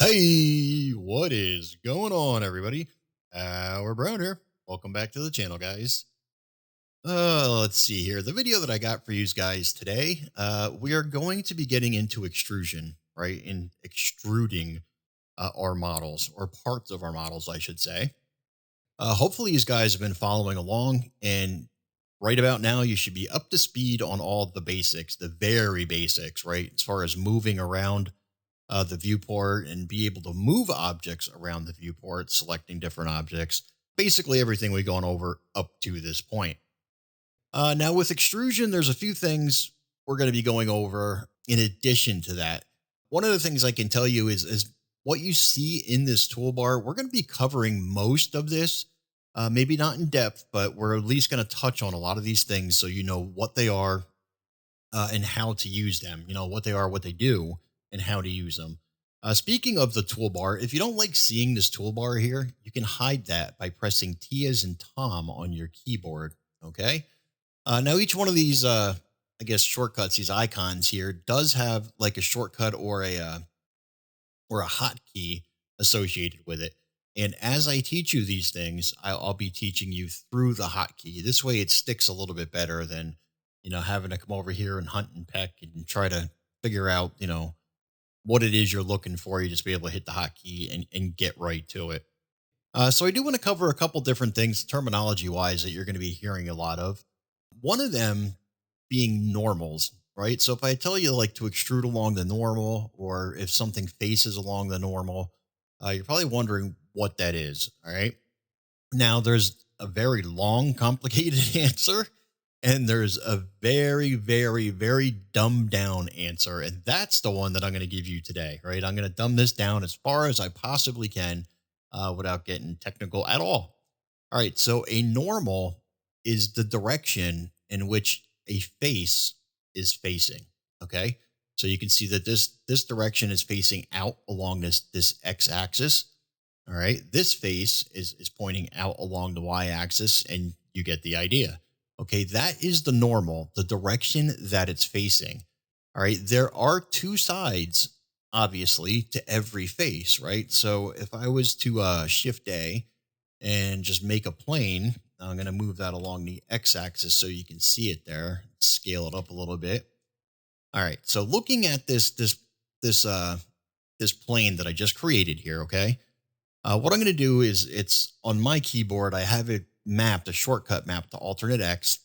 Hey, what is going on, everybody? We're Brown here. Welcome back to the channel, guys. Let's see here. The video that I got for you guys today, we are going to be getting into extrusion, right? In extruding our models, or parts of our models, I should say. Hopefully, you guys have been following along, and right about now, you should be up to speed on all the basics, the very basics, right? As far as moving around the viewport and be able to move objects around the viewport, selecting different objects, basically everything we've gone over up to this point. Now, with extrusion, there's a few things we're going to be going over in addition to that. One of the things I can tell you is what you see in this toolbar. We're going to be covering most of this, maybe not in depth, but we're at least going to touch on a lot of these things so you know what they are and how to use them. You know what they are, what they do, and how to use them. Speaking of the toolbar, if you don't like seeing this toolbar here, you can hide that by pressing T as in Tom on your keyboard. Okay. Now each one of these, I guess, shortcuts, these icons here, does have like a shortcut or a hotkey associated with it. And as I teach you these things, I'll be teaching you through the hotkey. This way, it sticks a little bit better than having to come over here and hunt and peck and try to figure out what it is you're looking for. You just be able to hit the hotkey and get right to it. So I do want to cover a couple different things terminology wise that you're going to be hearing a lot of. One of them being normals, right? So if I tell you like to extrude along the normal, or if something faces along the normal, you're probably wondering what that is. All right. Now there's a very long, complicated answer, and there's a very, very, very dumbed down answer. And that's the one that I'm going to give you today, right? I'm going to dumb this down as far as I possibly can without getting technical at all. All right. So a normal is the direction in which a face is facing. Okay. So you can see that this direction is facing out along this x axis. All right. This face is pointing out along the y axis, and you get the idea. Okay. That is the normal, the direction that it's facing. All right. There are two sides, obviously, to every face, right? So if I was to shift A and just make a plane, I'm going to move that along the x axis so you can see it there, scale it up a little bit. All right. So looking at this plane that I just created here, okay? What I'm going to do is, it's on my keyboard. I have it mapped, a shortcut map to alternate X.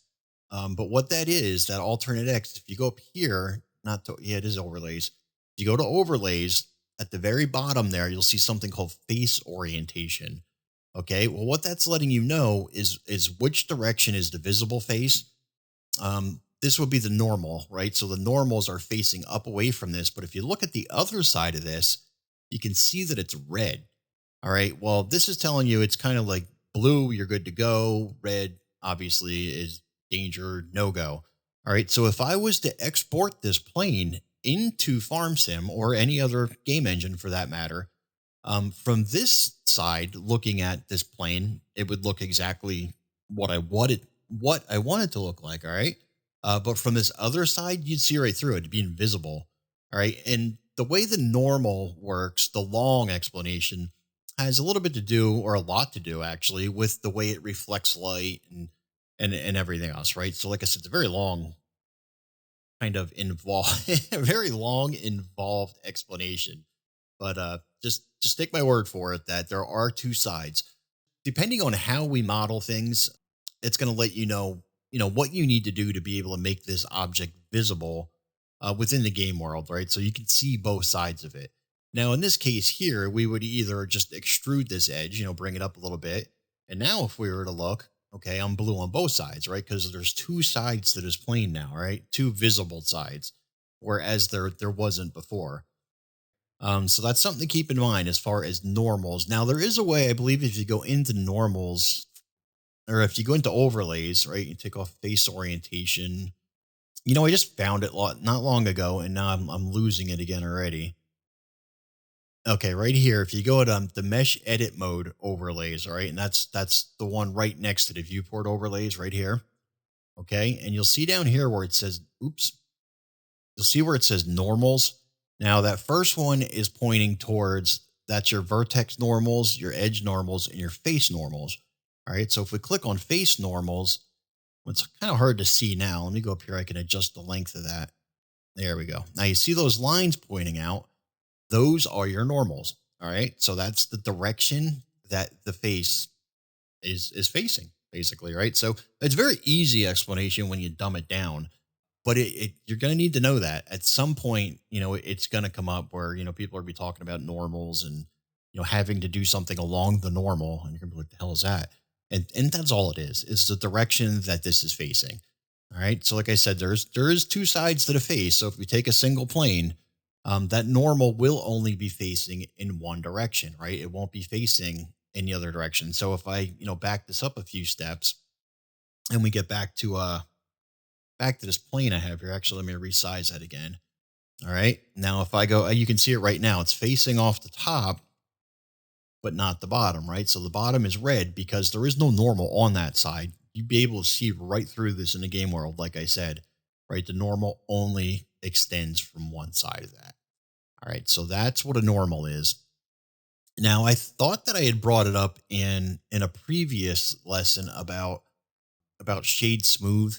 But what that is, that alternate X, if you go up here, not to, yeah, it is overlays. If you go to overlays, at the very bottom there, you'll see something called face orientation. Okay. Well, what that's letting you know is which direction is the visible face. This would be the normal, right? So the normals are facing up away from this. But if you look at the other side of this, you can see that it's red. All right. Well, this is telling you it's kind of like blue, you're good to go. Red, obviously, is danger, no go. All right. So if I was to export this plane into FarmSim or any other game engine for that matter, from this side, looking at this plane, it would look exactly what I wanted to look like. All right. But from this other side, you'd see right through it. It'd be invisible. All right. And the way the normal works, the long explanation, has a little bit to do, or a lot to do actually, with the way it reflects light and everything else, right? So like I said, it's a very long kind of involved very long involved explanation. But just take my word for it that there are two sides. Depending on how we model things, it's going to let you know what you need to do to be able to make this object visible within the game world, right? So you can see both sides of it. Now, in this case here, we would either just extrude this edge, bring it up a little bit. And now if we were to look, okay, I'm blue on both sides, right? Because there's two sides to this plane now, right? Two visible sides, whereas there wasn't before. So that's something to keep in mind as far as normals. Now, there is a way, I believe, if you go into normals, or if you go into overlays, right, you take off face orientation. I just found it not long ago, and now I'm losing it again already. Okay, right here, if you go to the mesh edit mode overlays, all right, and that's the one right next to the viewport overlays right here. Okay, and you'll see down here where it says, oops, you'll see where it says normals. Now that first one is pointing towards That's your vertex normals, your edge normals, and your face normals. All right. So if we click on face normals, well, it's kind of hard to see now. Let me go up here. I can adjust the length of that. There we go. Now you see those lines pointing out. Those are your normals. All right. So that's the direction that the face is facing, basically, right? So it's very easy explanation when you dumb it down. But you're going to need to know that at some point, it's going to come up where, people are going to be talking about normals and, having to do something along the normal. And you're going to be like, the hell is that? And that's all it is the direction that this is facing. All right. So like I said, there is two sides to the face. So if we take a single plane, that normal will only be facing in one direction, right? It won't be facing any other direction. So if I, back this up a few steps and we get back to this plane I have here. Actually, let me resize that again. All right. Now, if I go, you can see it right now. It's facing off the top, but not the bottom, right? So the bottom is red because there is no normal on that side. You'd be able to see right through this in the game world, like I said, right? The normal only extends from one side of that. All right. So that's what a normal is. Now, I thought that I had brought it up in a previous lesson about shade smooth.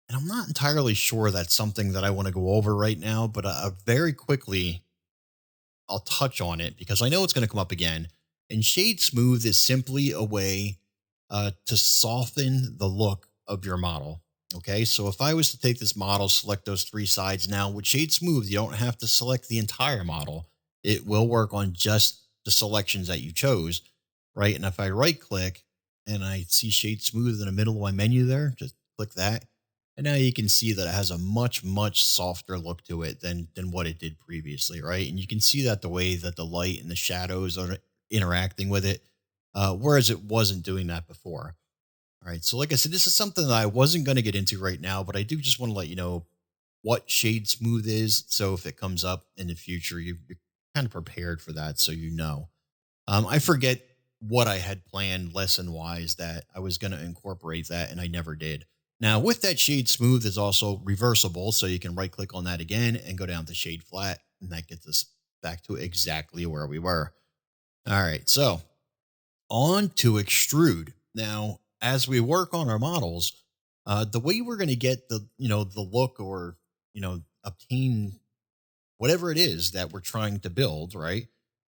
And I'm not entirely sure that's something that I want to go over right now, but very quickly, I'll touch on it because I know it's going to come up again. And shade smooth is simply a way to soften the look of your model. Okay, so if I was to take this model, select those three sides now, with shade smooth, you don't have to select the entire model. It will work on just the selections that you chose, right? And if I right click and I see shade smooth in the middle of my menu there, just click that. And now you can see that it has a much, much softer look to it than what it did previously, right? And you can see that the way that the light and the shadows are interacting with it, whereas it wasn't doing that before. All right. So like I said, this is something that I wasn't going to get into right now, but I do just want to let you know what shade smooth is. So if it comes up in the future, you're kind of prepared for that. So you know. I forget what I had planned lesson wise that I was going to incorporate that, and I never did. Now, with that shade smooth is also reversible. So you can right click on that again and go down to shade flat, and that gets us back to exactly where we were. All right. So on to extrude. Now, as we work on our models, the way we're going to get the look or, obtain whatever it is that we're trying to build, right?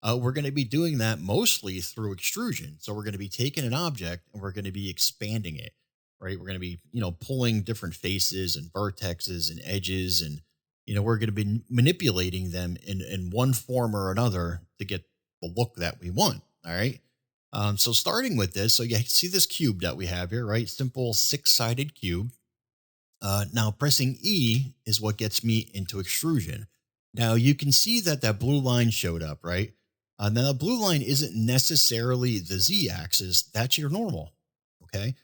We're going to be doing that mostly through extrusion. So we're going to be taking an object and we're going to be expanding it, right? We're going to be, pulling different faces and vertexes and edges, and, we're going to be manipulating them in one form or another to get the look that we want. All right. So starting with this, so you see this cube that we have here, right? Simple six-sided cube. Now pressing E is what gets me into extrusion. Now you can see that that blue line showed up, right? Now the blue line isn't necessarily the Z axis. That's your normal. Okay.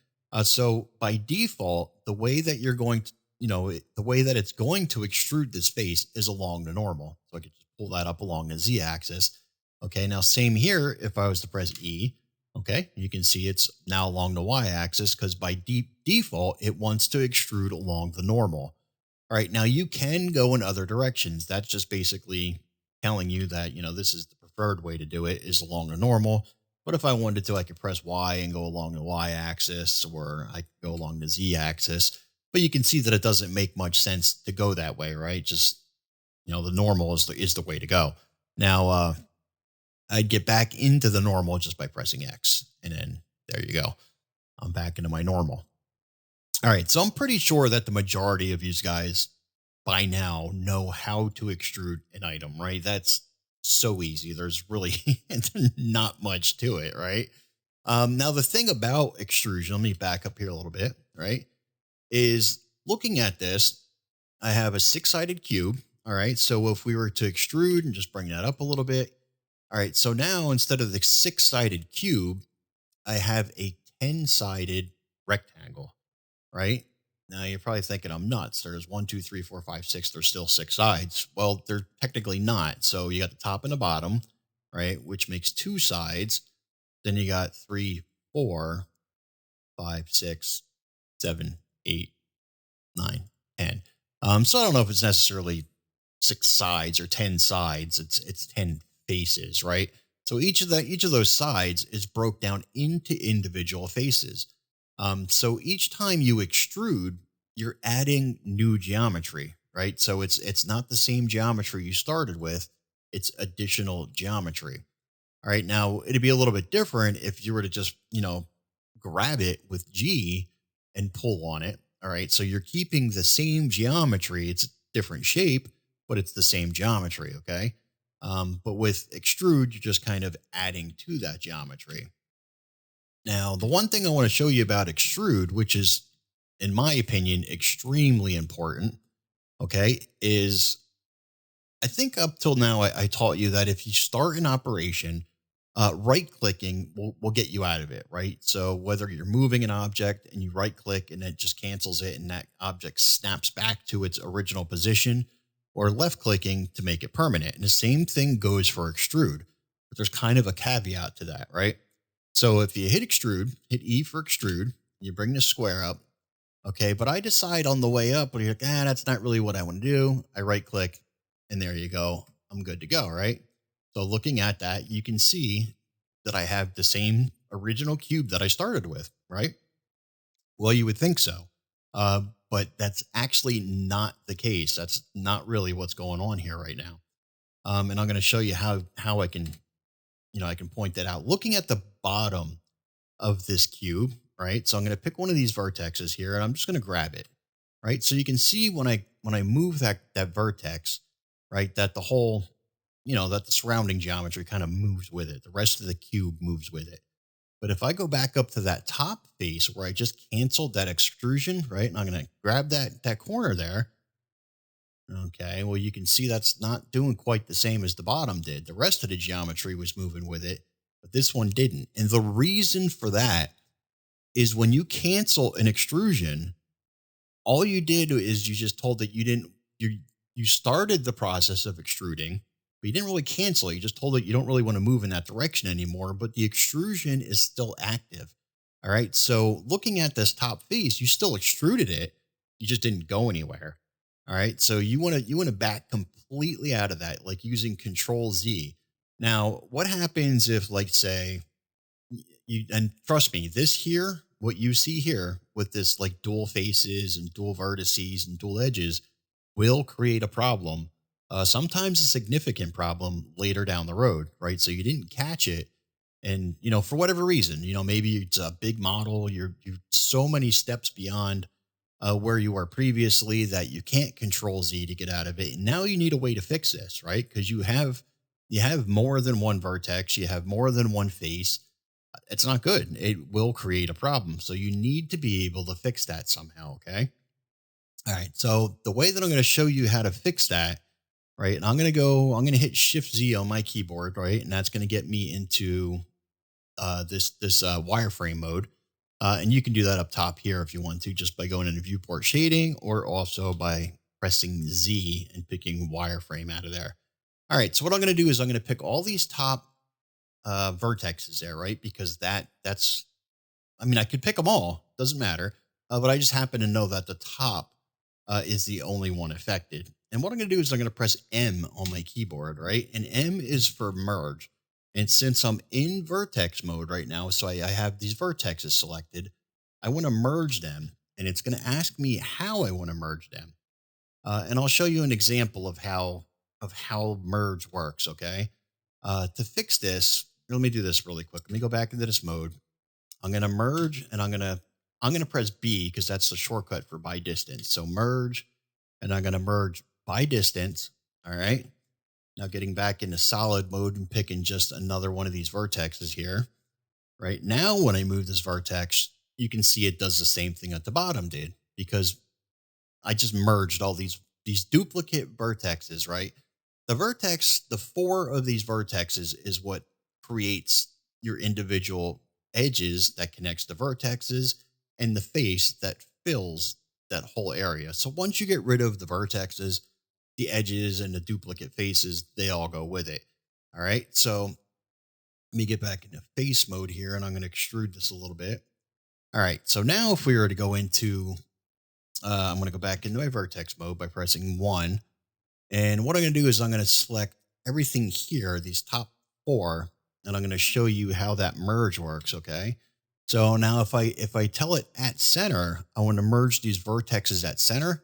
So by default, the way that you're going to, the way that it's going to extrude this face is along the normal. So I could just pull that up along the Z axis. Okay. Now same here. If I was to press E, okay, you can see it's now along the Y axis because by default, it wants to extrude along the normal. All right. Now you can go in other directions. That's just basically telling you that, this is the preferred way to do it is along the normal. But if I wanted to, I could press Y and go along the Y axis, or I could go along the Z axis. But you can see that it doesn't make much sense to go that way, right? Just, the normal is the way to go. Now, I'd get back into the normal just by pressing X. And then there you go. I'm back into my normal. All right. So I'm pretty sure that the majority of you guys by now know how to extrude an item, right? That's so easy. There's really not much to it, right? Now, the thing about extrusion, let me back up here a little bit, right? Is looking at this, I have a six-sided cube. All right. So if we were to extrude and just bring that up a little bit. All right. So now instead of the six-sided cube, I have a 10-sided rectangle, right? Now you're probably thinking I'm nuts. There's 1, 2, 3, 4, 5, 6. There's still 6 sides. Well, they're technically not. So you got the top and the bottom, right? Which makes 2 sides. Then you got 3, 4, 5, 6, 7, 8, 9, 10. So I don't know if it's necessarily 6 sides or 10 sides. It's 10 faces, right? So each of those sides is broke down into individual faces. So each time you extrude, you're adding new geometry, right? So it's not the same geometry you started with; it's additional geometry. All right, now it'd be a little bit different if you were to just grab it with G and pull on it. All right, so you're keeping the same geometry; it's a different shape, but it's the same geometry. Okay. But with extrude, you're just kind of adding to that geometry. Now, the one thing I want to show you about extrude, which is, in my opinion, extremely important, okay, is I think up till now I taught you that if you start an operation, right clicking will get you out of it, right? So whether you're moving an object and you right click and it just cancels it and that object snaps back to its original position, or left clicking to make it permanent. And the same thing goes for extrude, but there's kind of a caveat to that, right? So if you hit extrude, hit E for extrude, you bring the square up. Okay, but I decide on the way up, when you're like, that's not really what I want to do. I right click, and there you go. I'm good to go, right? So looking at that, you can see that I have the same original cube that I started with, right? Well, you would think so, but that's actually not the case. That's not really what's going on here right now. And I'm going to show you how I can, I can point that out. Looking at the bottom of this cube, right? So I'm going to pick one of these vertexes here and I'm just going to grab it, right? So you can see when I move that vertex, right, that the whole, that the surrounding geometry kind of moves with it. The rest of the cube moves with it. But if I go back up to that top face where I just canceled that extrusion, right? And I'm going to grab that corner there. Okay, well, you can see that's not doing quite the same as the bottom did. The rest of the geometry was moving with it, but this one didn't. And the reason for that is when you cancel an extrusion, all you did is you just told that you started the process of extruding, but you didn't really cancel it. You just told it you don't really want to move in that direction anymore, but the extrusion is still active. All right. So looking at this top face, you still extruded it. You just didn't go anywhere. All right. So you want to back completely out of that, like using Control Z. Now, what happens if, like, say, and trust me, this here, what you see here with this like dual faces and dual vertices and dual edges will create a problem. Sometimes a significant problem later down the road, right? So you didn't catch it. And, for whatever reason, maybe it's a big model. You're so many steps beyond where you were previously that you can't Control Z to get out of it. And now you need a way to fix this, right? Because you have more than one vertex, you have more than one face. It's not good. It will create a problem. So you need to be able to fix that somehow. Okay. All right. So the way that I'm going to show you how to fix that, right? And I'm going to hit Shift Z on my keyboard, right? And that's going to get me into this wireframe mode. And you can do that up top here if you want to, just by going into viewport shading, or also by pressing Z and picking wireframe out of there. All right. So what I'm going to do is I'm going to pick all these top vertexes there, right? Because I mean, I could pick them all, doesn't matter. But I just happen to know that the top is the only one affected. And what I'm going to do is I'm going to press M on my keyboard, right? And M is for merge. And since I'm in vertex mode right now, so I have these vertexes selected, I want to merge them. And it's going to ask me how I want to merge them. And I'll show you an example of how merge works, okay? To fix this, let me do this really quick. Let me go back into this mode. I'm going to merge, and I'm going to press B because that's the shortcut for by distance. So merge, and I'm going to merge by distance. All right. Now getting back into solid mode and picking just another one of these vertexes here. Right now, when I move this vertex, you can see it does the same thing at the bottom did, because I just merged all these duplicate vertexes, right? The four of these vertexes is what creates your individual edges that connects the vertexes and the face that fills that whole area. So once you get rid of the vertexes, the edges and the duplicate faces, they all go with it. All right. So let me get back into face mode here, and I'm going to extrude this a little bit. All right. So now if we were to go into, I'm going to go back into my vertex mode by pressing 1. And what I'm going to do is I'm going to select everything here, these top 4, and I'm going to show you how that merge works. Okay. So now if I tell it at center, I want to merge these vertexes at center.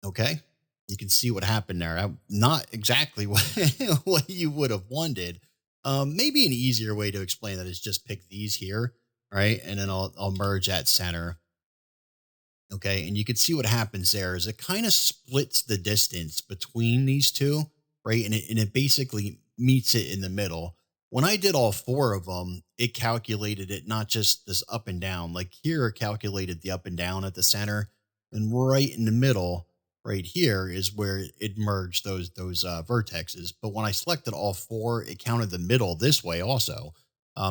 Okay. You can see what happened there. Not exactly what, what you would have wanted. Maybe an easier way to explain that is just pick these here, right? And then I'll merge at center. Okay. And you can see what happens there is it kind of splits the distance between these two, right? And it basically meets it in the middle. When I did all four of them, it calculated it not just this up and down, like here, it calculated the up and down at the center, and right in the middle, right here is where it merged those vertexes. But when I selected all four, it counted the middle this way also.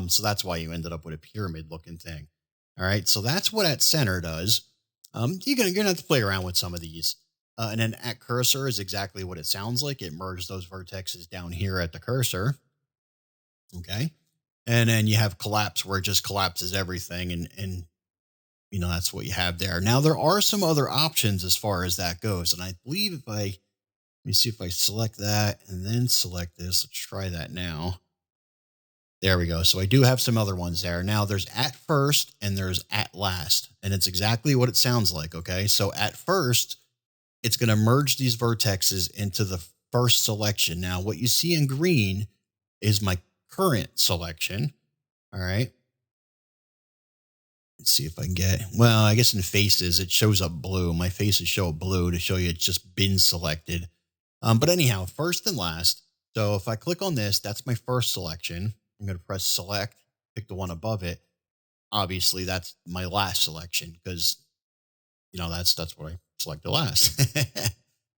So that's why you ended up with a pyramid looking thing. All right. So that's what at center does. You're gonna have to play around with some of these. And then at cursor is exactly what it sounds like. It merged those vertexes down here at the cursor. Okay. And then you have collapse where it just collapses everything. And that's what you have there. Now there are some other options as far as that goes. And I believe let me see if I select that and then select this. Let's try that now. There we go. So I do have some other ones there. Now there's at first and there's at last, and it's exactly what it sounds like. Okay. So at first, it's going to merge these vertexes into the first selection. Now what you see in green is my current selection. All right. Let's see if I can well, I guess in faces, it shows up blue. My faces show blue to show you it's just been selected. But anyhow, first and last. So if I click on this, that's my first selection. I'm going to press select, pick the one above it. Obviously, that's my last selection because, that's what I selected last.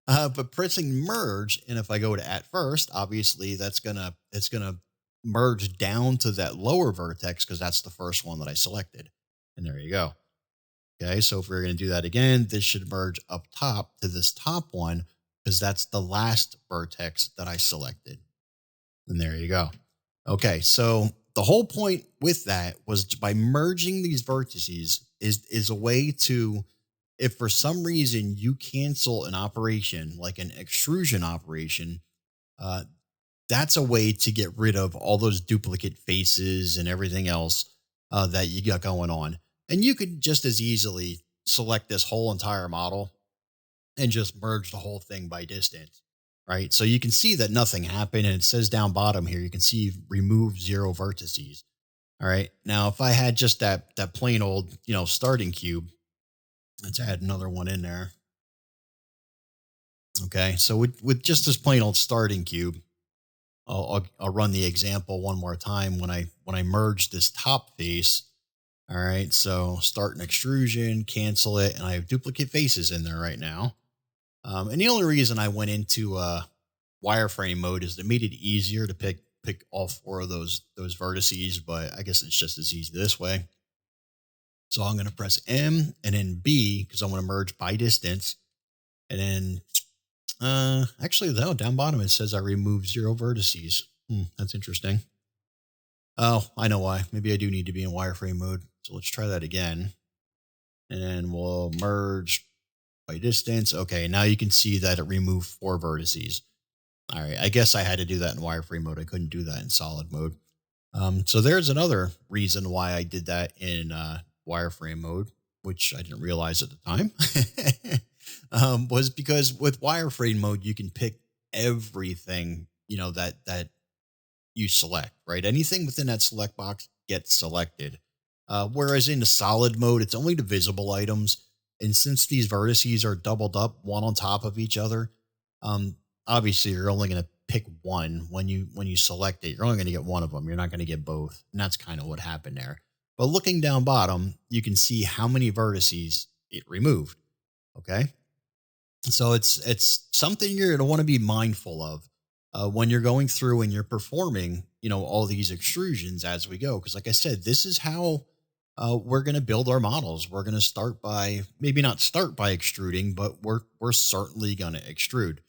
But pressing merge, and if I go to at first, obviously it's gonna merge down to that lower vertex because that's the first one that I selected. And there you go. Okay, so if we're going to do that again, this should merge up top to this top one because that's the last vertex that I selected. And there you go. Okay, so the whole point with that was by merging these vertices is a way to, if for some reason you cancel an operation like an extrusion operation, uh, that's a way to get rid of all those duplicate faces and everything else that you got going on. And you could just as easily select this whole entire model and just merge the whole thing by distance, right? So you can see that nothing happened. And it says down bottom here, you can see remove 0 vertices. All right. Now, if I had just that plain old, starting cube, let's add another one in there. Okay. So with just this plain old starting cube, I'll run the example one more time when I merge this top face. All right, so start an extrusion, cancel it, and I have duplicate faces in there right now. And the only reason I went into wireframe mode is it made it easier to pick all 4 of those vertices, but I guess it's just as easy this way. So I'm going to press M and then B because I want to merge by distance, and then actually though down bottom it says I remove 0 vertices. That's interesting. Oh, I know why. Maybe I do need to be in wireframe mode. So let's try that again. And then we'll merge by distance. Okay, now you can see that it removed 4 vertices. All right, I guess I had to do that in wireframe mode. I couldn't do that in solid mode. So there's another reason why I did that in wireframe mode, which I didn't realize at the time, was because with wireframe mode, you can pick everything, that you select, right? Anything within that select box gets selected. Whereas in the solid mode, it's only the visible items. And since these vertices are doubled up one on top of each other, obviously you're only going to pick one when you select it. You're only going to get one of them. You're not going to get both. And that's kind of what happened there. But looking down bottom, you can see how many vertices it removed. Okay. So it's something you're going to want to be mindful of when you're going through and you're performing, all these extrusions as we go. Because like I said, this is how we're going to build our models. We're going to start by, maybe not start by extruding, but we're certainly going to extrude.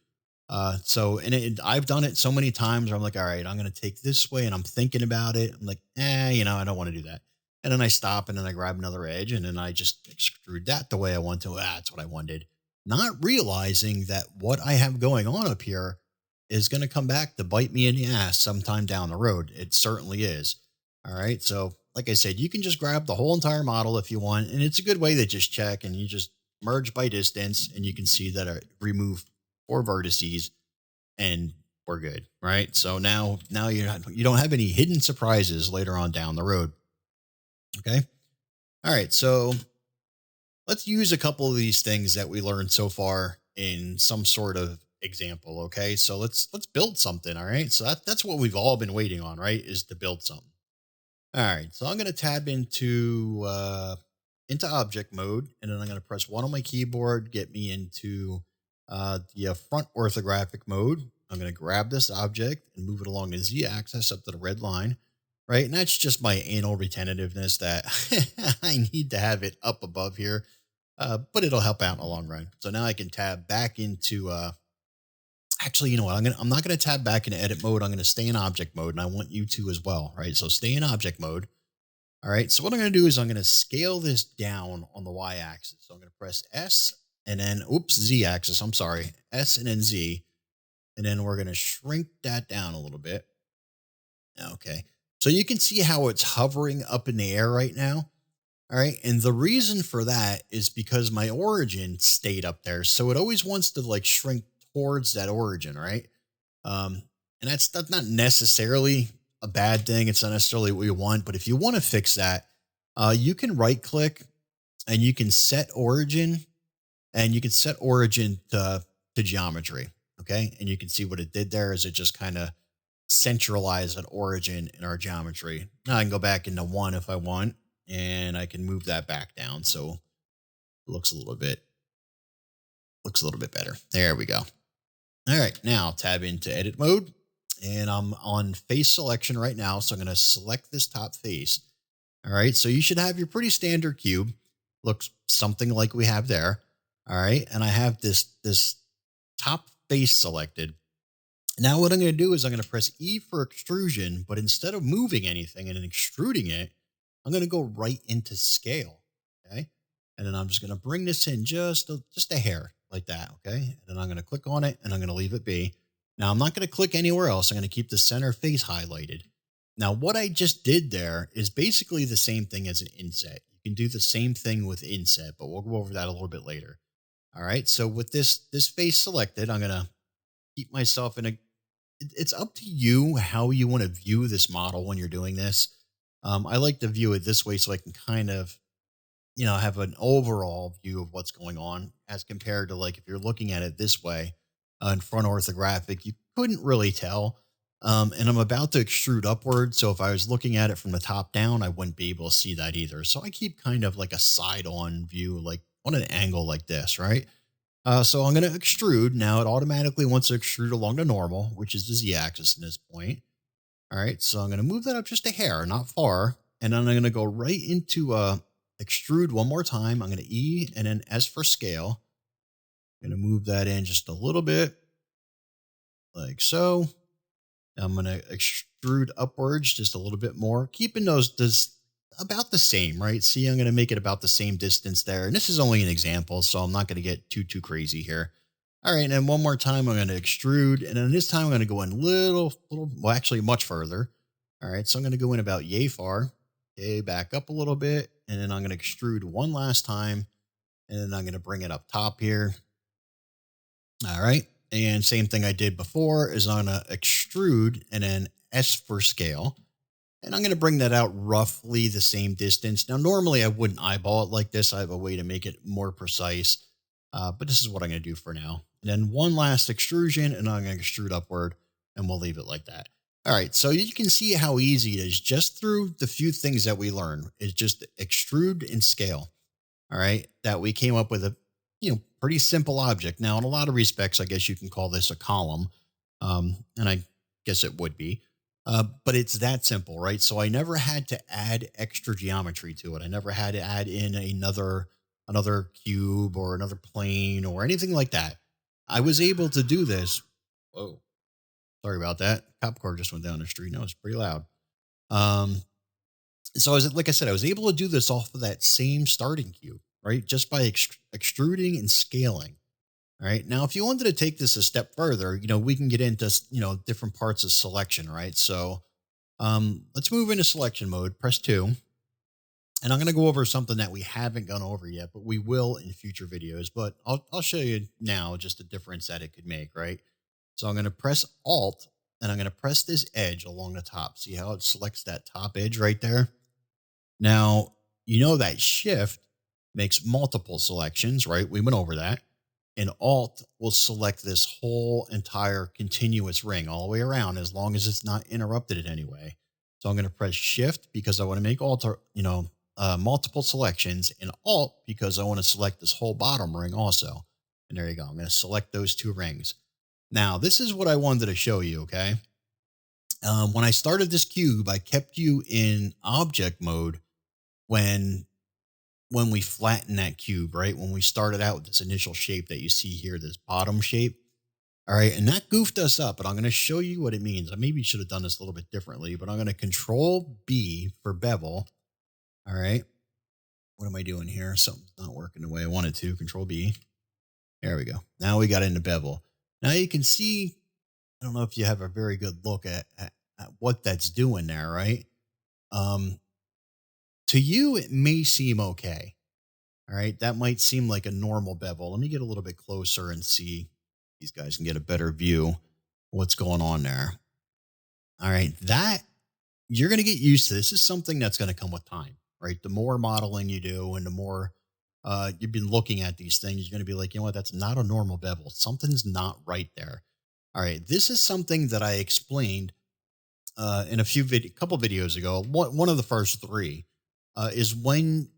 I've done it so many times where I'm like, all right, I'm going to take this way and I'm thinking about it. I'm like, I don't want to do that. And then I stop and then I grab another edge and then I just extrude that the way I want to. That's what I wanted. Not realizing that what I have going on up here is going to come back to bite me in the ass sometime down the road. It certainly is. All right. So, like I said, you can just grab the whole entire model if you want. And it's a good way to just check and you just merge by distance and you can see that I removed 4 vertices and we're good. Right. So now you don't have any hidden surprises later on down the road. Okay. All right. So let's use a couple of these things that we learned so far in some sort of example. Okay. So let's build something. All right. So that's what we've all been waiting on, right? Is to build something. All right, so I'm going to tab into object mode, and then I'm going to press 1 on my keyboard, get me into the front orthographic mode. I'm going to grab this object and move it along the z-axis up to the red line, right? And that's just my anal retentativeness that I need to have it up above here, but it'll help out in the long run. So now I can tab back into actually, you know what? I'm not gonna tab back into edit mode. I'm gonna stay in object mode, and I want you to as well, right? So stay in object mode. All right. So what I'm gonna do is I'm gonna scale this down on the y-axis. So I'm gonna press S and then z-axis. I'm sorry, S and then Z, and then we're gonna shrink that down a little bit. Okay. So you can see how it's hovering up in the air right now. All right. And the reason for that is because my origin stayed up there. So it always wants to like shrink towards that origin, right? And that's not necessarily a bad thing. It's not necessarily what you want, but if you want to fix that, you can right click and you can set origin and you can set origin to geometry. Okay. And you can see what it did there is it just kind of centralized an origin in our geometry. Now I can go back into 1 if I want, and I can move that back down. So it looks a little bit better. There we go. All right, now tab into edit mode, and I'm on face selection right now. So I'm going to select this top face. All right, so you should have your pretty standard cube. Looks something like we have there. All right, and I have this top face selected. Now what I'm going to do is I'm going to press E for extrusion, but instead of moving anything and extruding it, I'm going to go right into scale. Okay, and then I'm just going to bring this in just a hair like that. Okay. And then I'm going to click on it and I'm going to leave it be. Now I'm not going to click anywhere else. I'm going to keep the center face highlighted. Now what I just did there is basically the same thing as an inset. You can do the same thing with inset, but we'll go over that a little bit later. All right. So with this face selected, I'm going to keep myself in a, it's up to you how you want to view this model when you're doing this. I like to view it this way so I can kind of, have an overall view of what's going on as compared to like if you're looking at it this way in front orthographic, you couldn't really tell. And I'm about to extrude upward. So if I was looking at it from the top down, I wouldn't be able to see that either. So I keep kind of like a side on view, like on an angle like this, right? So I'm going to extrude. Now it automatically wants to extrude along the normal, which is the z-axis in this point. All right. So I'm going to move that up just a hair, not far. And then I'm going to go right into extrude one more time. I'm going to E and then S for scale. I'm going to move that in just a little bit like so. I'm going to extrude upwards just a little bit more, keeping those about the same, right? See, I'm going to make it about the same distance there. And this is only an example, so I'm not going to get too crazy here. All right. And then one more time, I'm going to extrude. And then this time I'm going to go in well, actually much further. All right. So I'm going to go in about yay far. Okay. Back up a little bit. And then I'm going to extrude one last time. And then I'm going to bring it up top here. All right. And same thing I did before is I'm going to extrude and then S for scale. And I'm going to bring that out roughly the same distance. Now, normally I wouldn't eyeball it like this. I have a way to make it more precise. But this is what I'm going to do for now. And then one last extrusion and I'm going to extrude upward and we'll leave it like that. All right. So you can see how easy it is just through the few things that we learn. It's just extrude and scale. All right. That we came up with a, pretty simple object. Now, in a lot of respects, I guess you can call this a column. And I guess it would be. But it's that simple, right? So I never had to add extra geometry to it. I never had to add in another cube or another plane or anything like that. I was able to do this. Whoa, sorry about that. Cop car just went down the street. No, it's pretty loud. So like I said, I was able to do this off of that same starting cube, right? Just by extruding and scaling. All right. Now, if you wanted to take this a step further, we can get into, different parts of selection, right? So let's move into selection mode, press two. And I'm going to go over something that we haven't gone over yet, but we will in future videos. But I'll show you now just the difference that it could make, right? So I'm going to press Alt and I'm going to press this edge along the top. See how it selects that top edge right there? Now, that Shift makes multiple selections, right? We went over that. And Alt will select this whole entire continuous ring all the way around as long as it's not interrupted in any way. So I'm going to press Shift because I want to make multiple selections, and Alt because I want to select this whole bottom ring also. And there you go. I'm going to select those two rings. Now, this is what I wanted to show you, okay? When I started this cube, I kept you in object mode when we flatten that cube, right? When we started out with this initial shape that you see here, this bottom shape. All right. And that goofed us up, but I'm going to show you what it means. I maybe should have done this a little bit differently, but I'm going to Control B for bevel. All right. What am I doing here? Something's not working the way I wanted to. Control B. There we go. Now we got into bevel. Now you can see, I don't know if you have a very good look at what that's doing there, right? To you, it may seem okay. All right. That might seem like a normal bevel. Let me get a little bit closer and see. These guys can get a better view of what's going on there. All right. That you're going to get used to. This is something that's going to come with time, right? The more modeling you do and the more you've been looking at these things, you're going to be like, that's not a normal bevel. Something's not right there. All right. This is something that I explained in a couple videos ago. One of the first three is when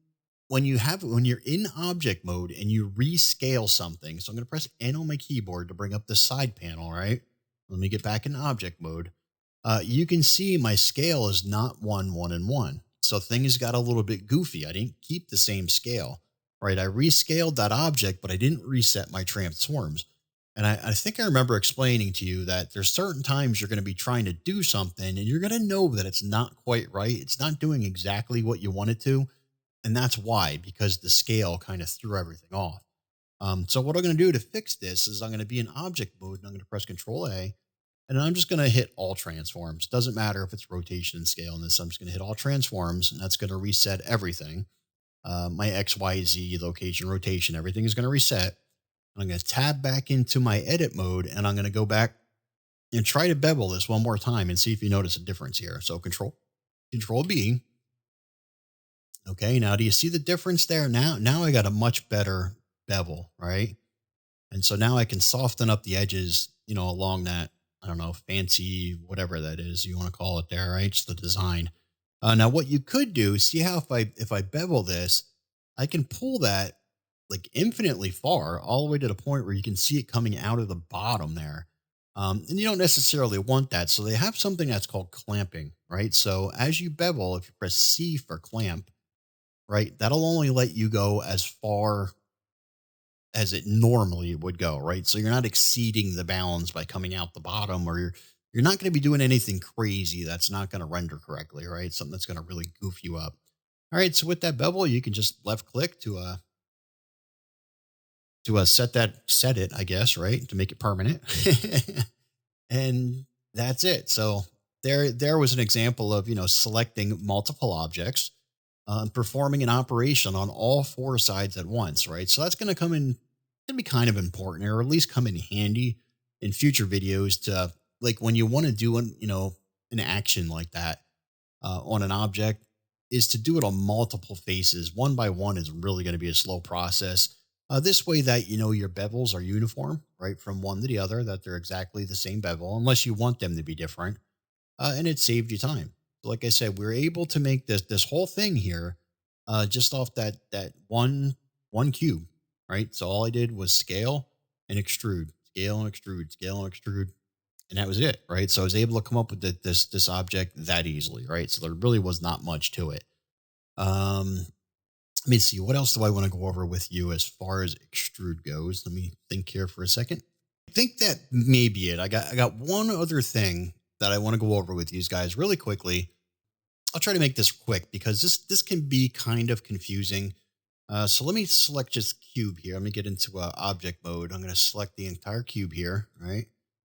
you're in object mode and you rescale something. So I'm going to press N on my keyboard to bring up the side panel, right? Let me get back in object mode. You can see my scale is not 1, 1, and 1. So things got a little bit goofy. I didn't keep the same scale, right? I rescaled that object, but I didn't reset my transforms. And I think I remember explaining to you that there's certain times you're going to be trying to do something and you're going to know that it's not quite right. It's not doing exactly what you want it to. And that's why, because the scale kind of threw everything off. So what I'm going to do to fix this is I'm going to be in object mode and I'm going to press Control A and I'm just going to hit all transforms. Doesn't matter if it's rotation and scale in this. I'm just going to hit all transforms and that's going to reset everything. My X, Y, Z, location, rotation, everything is going to reset. I'm going to tab back into my edit mode and I'm going to go back and try to bevel this one more time and see if you notice a difference here. So Control B. Okay, now do you see the difference there? Now I got a much better bevel, right? And so now I can soften up the edges, along that, I don't know, fancy, whatever that is you want to call it there, right? It's the design. Now what you could do, see how if I bevel this, I can pull that like infinitely far, all the way to the point where you can see it coming out of the bottom there. And you don't necessarily want that. So they have something that's called clamping, right? So as you bevel, if you press C for clamp, right, that'll only let you go as far as it normally would go, right? So you're not exceeding the bounds by coming out the bottom, or you're not going to be doing anything crazy that's not going to render correctly, right? Something that's going to really goof you up. All right, so with that bevel, you can just left click to set it, I guess, right, to make it permanent. And that's it. So there was an example of selecting multiple objects. Performing an operation on all four sides at once, right? So that's going to be kind of important, or at least come in handy in future videos to, like, when you want to do an action like that on an object, is to do it on multiple faces. One by one is really going to be a slow process. This way that, your bevels are uniform, right? From one to the other, that they're exactly the same bevel, unless you want them to be different. And it saved you time. Like I said, we're able to make this whole thing here just off that one cube, right? So all I did was scale and extrude, scale and extrude, scale and extrude, and that was it, right? So I was able to come up with this object that easily, right? So there really was not much to it. Let me see, what else do I want to go over with you as far as extrude goes? Let me think here for a second. I think that may be it. I got one other thing that I want to go over with you guys really quickly. I'll try to make this quick because this can be kind of confusing. So let me select just cube here. Let me get into object mode. I'm going to select the entire cube here, right?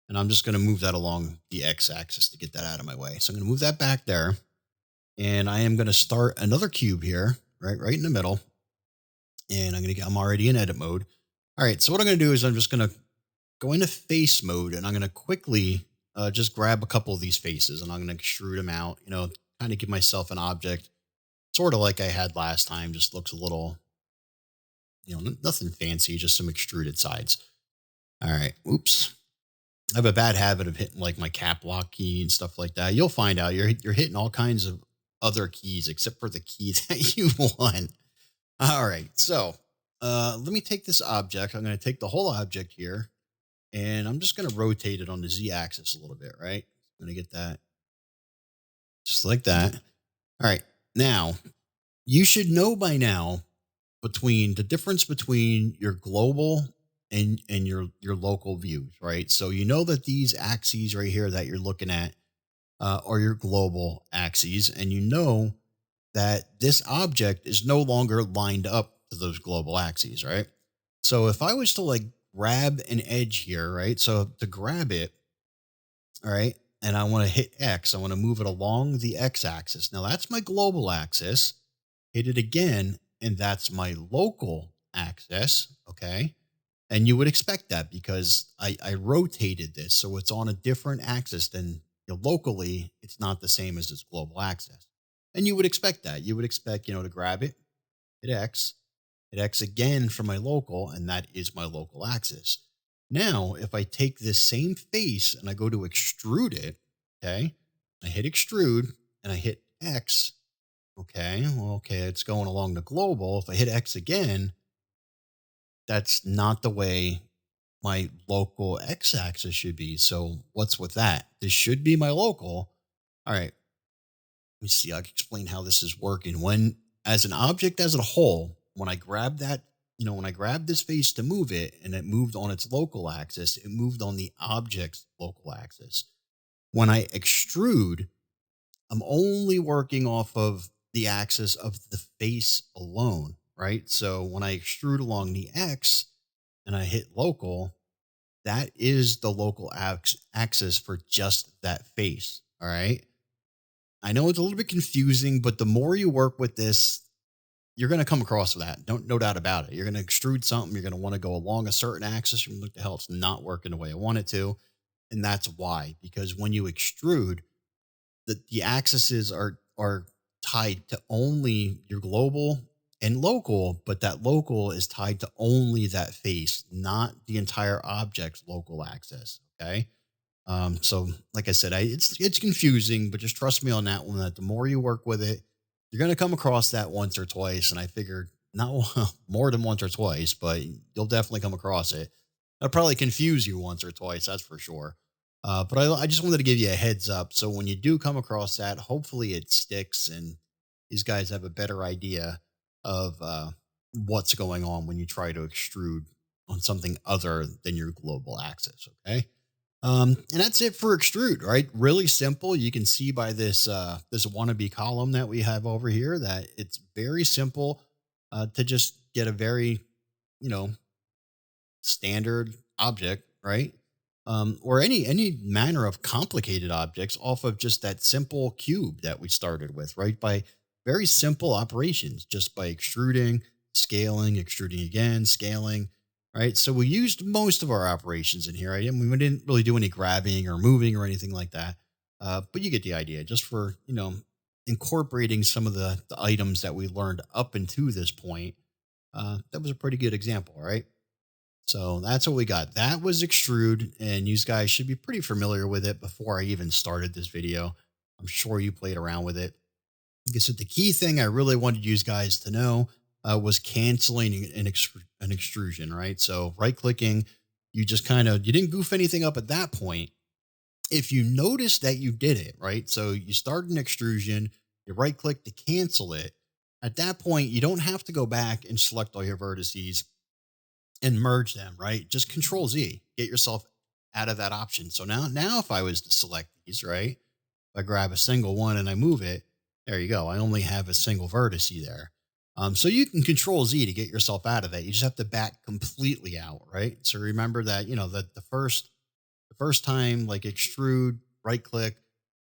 And I'm just going to move that along the x-axis to get that out of my way. So I'm going to move that back there. And I am going to start another cube here, right in the middle. And I'm already in edit mode. All right, so what I'm going to do is I'm just going to go into face mode, and I'm going to quickly just grab a couple of these faces, and I'm going to extrude them out, kind of give myself an object, sort of like I had last time, just looks a little, nothing fancy, just some extruded sides. All right, oops. I have a bad habit of hitting like my cap lock key and stuff like that. You'll find out you're hitting all kinds of other keys except for the key that you want. All right, so let me take this object. I'm going to take the whole object here, and I'm just going to rotate it on the z-axis a little bit, right? I'm going to get that just like that. All right, now you should know by now between the difference between your global and your local views, right? So you know that these axes right here that you're looking at are your global axes, and you know that this object is no longer lined up to those global axes, right? So if I was to like grab an edge here, right? So to grab it, all right, and I want to hit X, I want to move it along the X axis. Now that's my global axis. Hit it again, and that's my local axis, okay? And you would expect that because I rotated this. So it's on a different axis than locally, it's not the same as its global axis. And you would expect that. You would expect, to grab it, hit X again for my local, and that is my local axis. Now, if I take this same face and I go to extrude it, okay, I hit extrude and I hit X, okay, well, okay, it's going along the global. If I hit X again, that's not the way my local x-axis should be. So what's with that? This should be my local. All right, let me see. I can explain how this is working. When, as an object as a whole, when I grab that, when I grab this face to move it and it moved on its local axis, it moved on the object's local axis. When I extrude, I'm only working off of the axis of the face alone, right? So when I extrude along the X and I hit local, that is the local axis for just that face. All right. I know it's a little bit confusing, but the more you work with this, you're going to come across that. No doubt about it. You're going to extrude something. You're going to want to go along a certain axis. You're going to look, the hell, it's not working the way I want it to. And that's why, because when you extrude, the axes are tied to only your global and local, but that local is tied to only that face, not the entire object's local axis. Okay. So like I said, it's confusing, but just trust me on that one, that the more you work with it, you're going to come across that once or twice. And I figured not more than once or twice, but you'll definitely come across it. It'll probably confuse you once or twice. That's for sure. But I just wanted to give you a heads up. So when you do come across that, hopefully it sticks and these guys have a better idea of what's going on when you try to extrude on something other than your global axis. Okay. And that's it for extrude, right? Really simple. You can see by this wannabe column that we have over here that it's very simple to just get a very, you know, standard object, right? Or any manner of complicated objects off of just that simple cube that we started with, right? By very simple operations, just by extruding, scaling, extruding again, scaling, right? So we used most of our operations in here. Right? And we didn't really do any grabbing or moving or anything like that. But you get the idea, just for, incorporating some of the items that we learned up until this point. That was a pretty good example, right? So that's what we got. That was extrude, and you guys should be pretty familiar with it before I even started this video. I'm sure you played around with it. Like I said, the key thing I really wanted you guys to know was canceling an extrusion, right? So right clicking, you didn't goof anything up at that point. If you notice that you did it, right? So you start an extrusion, you right click to cancel it. At that point, you don't have to go back and select all your vertices and merge them, right? Just Control Z, get yourself out of that option. So now if I was to select these, right? If I grab a single one and I move it, there you go. I only have a single vertice there. So you can control Z to get yourself out of that. You just have to back completely out, right? So remember that, that the first time, like extrude, right click,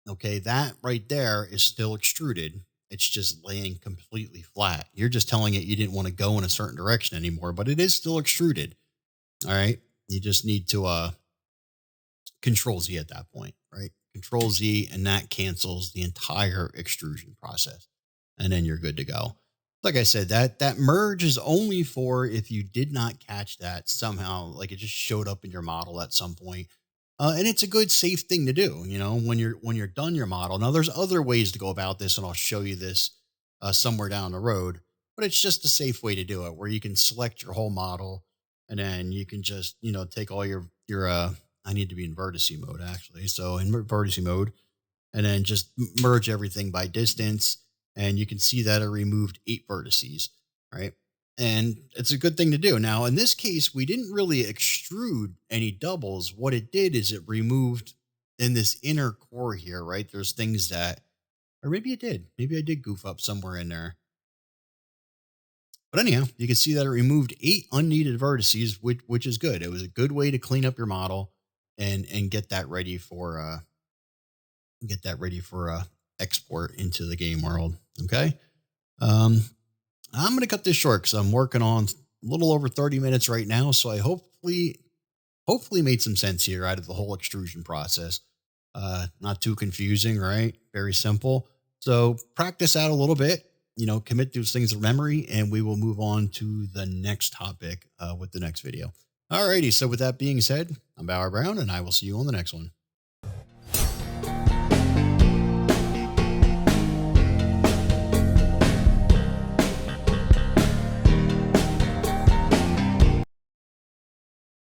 okay, that right there is still extruded. It's just laying completely flat. You're just telling it you didn't want to go in a certain direction anymore, but it is still extruded. All right. You just need to control Z at that point, right? Control Z, and that cancels the entire extrusion process. And then you're good to go. Like I said, that merge is only for if you did not catch that somehow, like it just showed up in your model at some point. And it's a good safe thing to do, when you're done your model. Now there's other ways to go about this, and I'll show you this somewhere down the road. But it's just a safe way to do it, where you can select your whole model, and then you can just take all your I need to be in vertice mode actually. So in vertice mode, and then just merge everything by distance. And you can see that it removed 8 vertices, right? And it's a good thing to do. Now, in this case, we didn't really extrude any doubles. What it did is it removed in this inner core here, right? There's things that, or maybe it did. Maybe I did goof up somewhere in there. But anyhow, you can see that it removed 8 unneeded vertices, which is good. It was a good way to clean up your model and get that ready for export into the game world. Okay. Um, I'm going to cut this short because I'm working on a little over 30 minutes right now. So I hopefully made some sense here out of the whole extrusion process. Not too confusing, right? Very simple. So practice out a little bit, commit those things to memory, and we will move on to the next topic with the next video. Alrighty. So with that being said, I'm Bauer Brown, and I will see you on the next one.